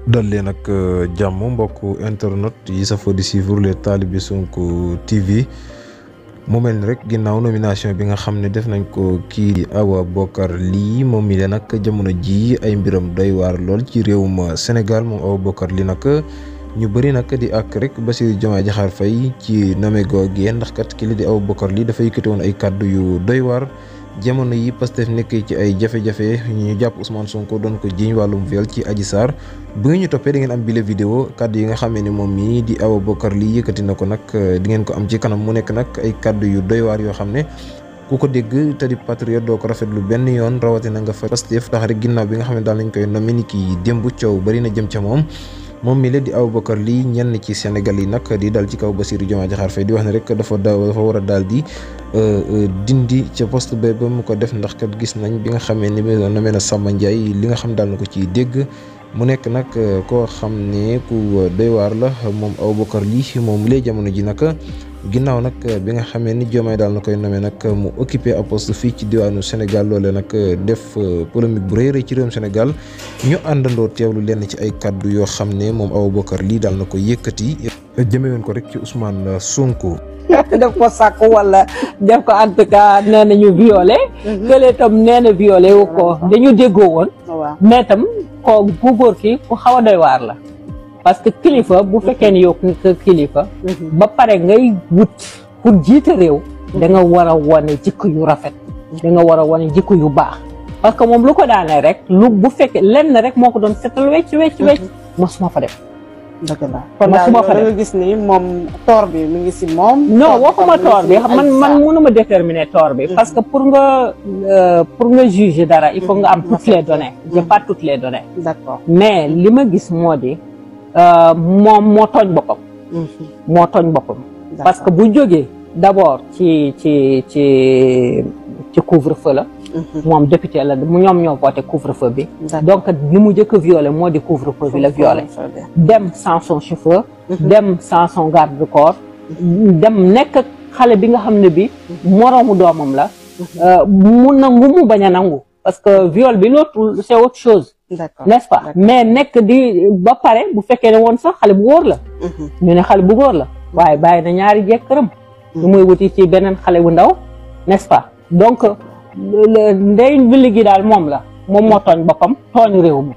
dal leen ak jàmm mbokk internet yi safoo di suivre les talibé Sonko TV mu mel ni rek ginnaaw nomination bi nga xam ne def nañ ko kii di Awa Bokarr Ly moom mi leen nag jamono ji ay mbiram doy waar lool ci réewum Sénégal moom Awa Bokarr Ly nag ñu bëri nag di ak rek Bassirou Diomaye Diakhar Faye ci nommé googee ndax kat ki li di Awa Bokarr Ly dafa yëkkati woon ay kàddu yu doy waar jamono yi Pastef nekk ci ay jafe-jafe ñu jàpp Ousmane Sonko doon ko jiiñ wàllum viol ci Adji Sarr bu ngeen ñu toppee da ngeen am bile vidéo kàddu yi nga xamee ne moom mii di Awa Bokarr Ly yëkkati na ko nag di ngeen ko am ci kanam mu nekk nag ay kàddu yu doy waar yoo xam ne ku ko dégg te di patriote doo ko rafetlu benn yoon rawatina nga fa Pastef tax rek ginnaaw bi nga xam ne daal nañ koy nommé ni ki démb coow bari na jëm ca moom mi la di Awa Bokarr Ly ñenn ci Sénégal yi nag di dal ci kaw Bassirou Diomaye Diakhar Faye di wax ne rek dafa war a daal di dindi ca poste ba mu ko def ndax kat gis nañ bi nga xamee ni nommé na Samba Ndiaye li nga xam daal na ko ciy dégg mu nekk nag koo xam ne ku doy waar la moom Awa Bokarr Ly moom lee jamono ji nag ginnaaw nag bi nga xamee ni Diomaye daal na koy nommé nag mu occupé ab poste fii ci diwaanu Sénégal loole nag def polémique bu rëy ci réewum Sénégal ñu àndandoo teewlu lenn ci ay kaddu yoo xam ne moom Awa Bokarr Ly daal na ko yëkkati jëmee woon ko rek ci Ousmane Sonko. def ko sàkku wala def ko en tout cas nee na ñu violé. kële tam nee na violé wu ko dañu déggoo woon. mais tam ko bu góor ki ku xaw a doy waar la. parce que kilifa bu fekkee ne yow kilifa. ba pare ngay wut pour jiite réew. da nga war a wane jikko yu rafet. da nga war a wane jikko yu baax. parce que moom lu ko daanee rek lu bu fekkee lenn rek moo ko doon setal wecc. mosuma fa def. dëgg la kon daal nga gis ni moom toor bi mi ngi si moom. non waxuma toor bi man mënuma déterminer toor bi. parce que pour nga juger dara il faut nga am toutes les données. j'ai pas toutes les données. d'accord mais li ma gis moo di moom moo tooñ boppam. moo tooñ boppam. parce que bu jógee d'abord ci couvre-feu la. moom député la ñoom ñoo voté couvre-feu bi. donc li mu njëkk a violé moo di couvre-feu bi la violé. dem sans son chauffeur. dem sans son garde du corps. dem nekk xale bi nga xam ne bi moroomu doomam la. mu nangu mu bañ a nangu. parce que viol bi l'autre c'est autre chose. n'est-ce pas mais nekk di ba pare bu fekkee ne woon sax xale bu góor la. ñu ne xale bu góor la. waaye bàyyi na ñaari jëkkëram. lu muy wuti ci beneen xale bu ndaw n'est-ce pas donc ndey bi gi daal moom la moom moo tooñ boppam tooñ réew mi